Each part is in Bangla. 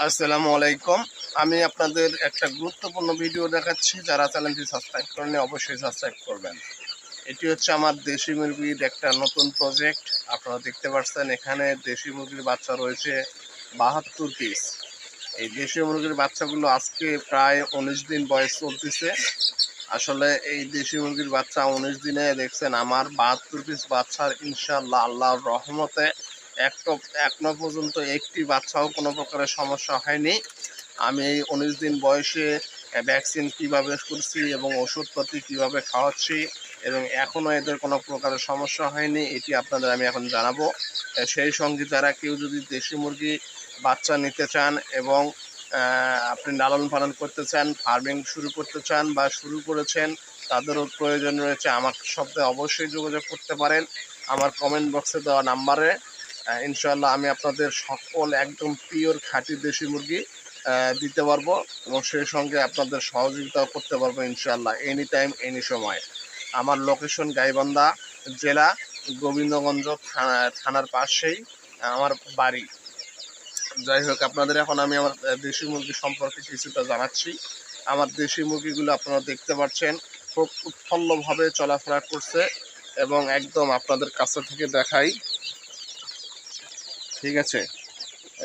আসসালামু আলাইকুম। আমি আপনাদের একটা গুরুত্বপূর্ণ ভিডিও দেখাচ্ছি। যারা চ্যানেলটি সাবস্ক্রাইব করেননি অবশ্যই সাবস্ক্রাইব করবেন। এটি হচ্ছে আমার দেশি মুরগির একটা নতুন প্রজেক্ট। আপনারা দেখতে পাচ্ছেন এখানে দেশি মুরগির বাচ্চা রয়েছে ৭২ পিস। এই দেশি মুরগির বাচ্চাগুলো আজকে প্রায় ১৯ দিন বয়স চলতেছে। আসলে এই দেশি মুরগির বাচ্চা ১৯ দিনে দেখছেন আমার ৭২ পিস বাচ্চার ইনশাআল্লাহ আল্লাহর রহমতে এখনো পর্যন্ত একটি বাচ্চাও কোনো প্রকারের সমস্যা হয়নি। আমি এই ১৯ দিন বয়সে ভ্যাকসিন কীভাবে করছি এবং ওষুধপাতি কীভাবে খাওয়াচ্ছি এবং এখনও এদের কোনো প্রকারের সমস্যা হয়নি, এটি আপনাদের আমি এখন জানাবো। সেই সঙ্গে যারা কেউ যদি দেশি মুরগি বাচ্চা নিতে চান এবং আপনি লালন পালন করতে চান, ফার্মিং শুরু করতে চান বা শুরু করেছেন, তাদেরও প্রয়োজন রয়েছে, আমার সাথে অবশ্যই যোগাযোগ করতে পারেন আমার কমেন্ট বক্সে দেওয়া নাম্বারে। ইনশাআল্লাহ আমি আপনাদের সকল একদম পিওর খাঁটি দেশি মুরগি দিতে পারবো এবং সেই সঙ্গে আপনাদের সহযোগিতাও করতে পারবো ইনশাআল্লাহ, এনি টাইম এনি সময়। আমার লোকেশন গাইবান্ধা জেলা, গোবিন্দগঞ্জ থানার পাশেই আমার বাড়ি। যাই হোক, আপনাদের এখন আমি আমার দেশি মুরগি সম্পর্কে কিছুটা জানাচ্ছি। আমার দেশি মুরগিগুলো আপনারা দেখতে পাচ্ছেন খুব উৎফুল্লভাবে চলাফেরা করছে এবং একদম আপনাদের কাছে থেকে দেখাই, ঠিক আছে?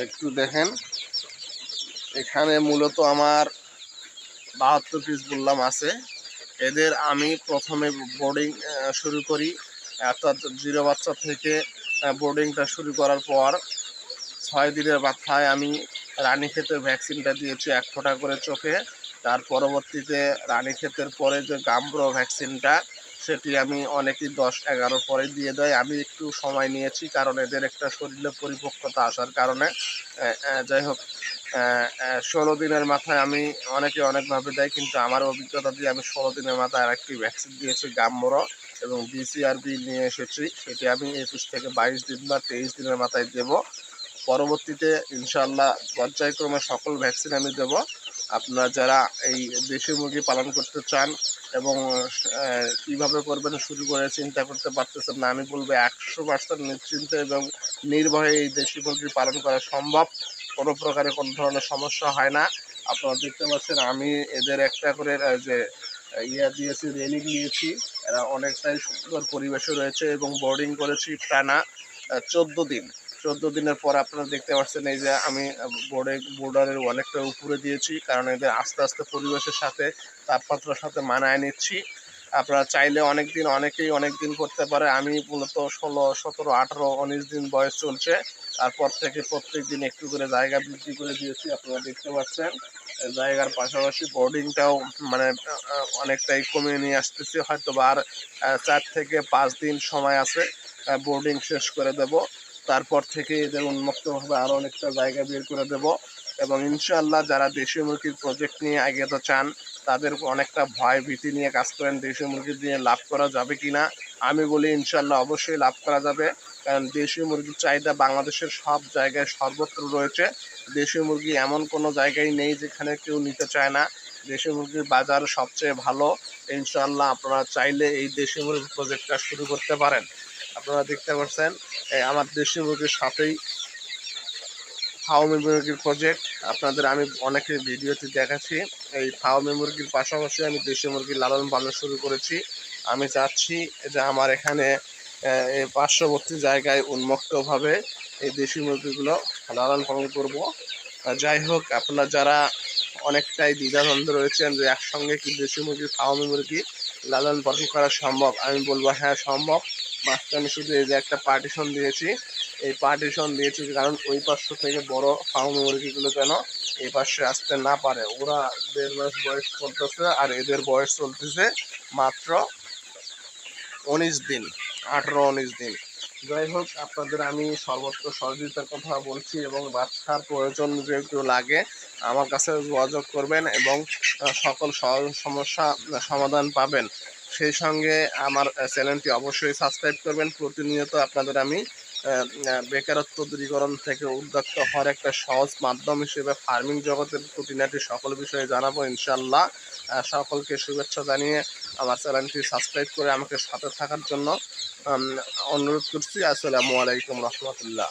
একটু দেখেন, এখানে মূলত আমার ৭২ পিস বললাম আছে। এদের আমি প্রথমে বোর্ডিং শুরু করি, অর্থাৎ জিরো বাচ্চা থেকে বোর্ডিংটা শুরু করার পর ৬ দিনের মাথায় আমি রানীক্ষেতের ভ্যাকসিনটা দিয়েছি ১ ফোঁটা করে চোখে। তার পরবর্তীতে রানীক্ষেতের পরে যে গাম্বুরা ভ্যাকসিনটা, সেটি আমি অনেকেই ১০-১১ পরে দিয়ে দেয়। আমি একটু সময় নিয়েছি কারণ এদের একটা শরীরে পরিপক্কতা আসার কারণে। যাই হোক, ১৬ দিনের মাথায় আমি অনেকে অনেকভাবে দেয়, কিন্তু আমার অভিজ্ঞতা দিয়ে আমি ১৬ দিনের মাথায় আরেকটি ভ্যাকসিন দিয়েছি গাম্বুরা এবং BCRB নিয়ে এসেছি। সেটি আমি ২১ থেকে ২২ দিন বা ২৩ দিনের মাথায় দেব। পরবর্তীতে ইনশাআল্লাহ পর্যায়ক্রমে সকল ভ্যাকসিন আমি দেব। আপনারা যারা এই দেশি মুরগি পালন করতে চান এবং কীভাবে করবেন শুরু করে চিন্তা করতে পারতেছেন না, আমি বলবো ১০০% নিশ্চিন্তে এবং নির্ভয়ে এই দেশি মুরগি পালন করা সম্ভব। কোনো প্রকারে কোনো ধরনের সমস্যা হয় না। আপনারা দেখতে পাচ্ছেন আমি এদের একটা করে যে দিয়েছি, রেলিং দিয়েছি। এরা অনেকটাই সুন্দর পরিবেশে রয়েছে এবং বোর্ডিং করেছি টানা ১৪ দিন। ১৪ দিনের পর আপনারা দেখতে পাচ্ছেন এই যে আমি বর্ডারের অনেকটা উপরে দিয়েছি, কারণ এদের আস্তে আস্তে পরিবেশের সাথে, তাপমাত্রার সাথে মানায় নিচ্ছি। আপনারা চাইলে অনেকেই অনেক দিন করতে পারে। আমি মূলত ১৬, ১৭, ১৮, ১৯ দিন বয়স চলছে। তারপর থেকে প্রত্যেক দিন একটু করে জায়গা বৃদ্ধি করে দিয়েছি। আপনারা দেখতে পাচ্ছেন জায়গার পাশাপাশি বোর্ডিংটাও মানে অনেকটাই কমিয়ে নিয়ে আসতেছি। হয়তো বা আর ৪ থেকে ৫ দিন সময় আছে, বোর্ডিং শেষ করে দেব। তারপর থেকে এদের উন্মুক্তভাবে আরও অনেকটা জায়গা বের করে দেব এবং ইনশাআল্লাহ যারা দেশি মুরগির প্রজেক্ট নিয়ে এগোতে চান, তাদের অনেকটা ভয় ভীতি নিয়ে কাজ করেন দেশি মুরগি দিয়ে লাভ করা যাবে কি না। আমি বলি ইনশাআল্লাহ অবশ্যই লাভ করা যাবে, কারণ দেশি মুরগির চাহিদা বাংলাদেশের সব জায়গায় সর্বত্র রয়েছে। দেশি মুরগি এমন কোনো জায়গায় নেই যেখানে কেউ নিতে চায় না। দেশি মুরগির বাজার সবচেয়ে ভালো। ইনশাআল্লাহ আপনারা চাইলে এই দেশি মুরগির প্রজেক্টটা শুরু করতে পারেন। আপনারা দেখতে পাচ্ছেন আমার দেশি মুরগির সাথেই ফার্মি মুরগির প্রজেক্ট আপনাদের আমি অনেকের ভিডিওতে দেখাচ্ছি। এই ফার্মি মুরগির পাশাপাশি আমি দেশি মুরগির লালন পালন শুরু করেছি। আমি চাচ্ছি যে আমার এখানে এই পার্শ্ববর্তী জায়গায় উন্মুক্তভাবে এই দেশি মুরগিগুলো লালন পালন করব। যাই হোক, আপনারা যারা অনেকটাই দ্বিধাদ্বন্দ্বে রয়েছেন যে একসঙ্গে কি দেশি মুরগি ফার্মি মুরগি লালন পালন করা সম্ভব, আমি বলবো হ্যাঁ সম্ভব। মাঝখানে শুধু এই যে একটা পার্টিশন দিয়েছি, এই পার্টিশন দিয়েছি কারণ ওই পার্শ্ব থেকে বড় ফার্মি মুরগিগুলো যেন এই পাশে আসতে না পারে। ওরা ১.৫ মাস বয়স চলতেছে আর এদের বয়স চলতেছে মাত্র ১৯ দিন, ১৮-১৯ দিন। যাই হোক, আপনাদের আমি সর্বত্র সহযোগিতার কথা বলছি এবং বাচ্চার প্রয়োজন যে কেউ লাগে আমার কাছে যোগাযোগ করবেন এবং সকল সমস্যা সমাধান পাবেন। সেই সঙ্গে আমার চ্যানেলটি অবশ্যই সাবস্ক্রাইব করবেন। প্রতিনিয়ত আপনাদের আমি বেকারত্ব দূরীকরণ থেকে উদ্যোক্ত হওয়ার একটা সহজ মাধ্যম হিসেবে ফার্মিং জগতের খুঁটিনাটি সকল বিষয়ে জানাবো ইনশাআল্লাহ। সকলকে শুভেচ্ছা জানিয়ে আমার চ্যানেলটি সাবস্ক্রাইব করে আমাকে সাথে থাকার জন্য অনুরোধ করছি। আসসালামু আলাইকুম রহমতুল্লাহ।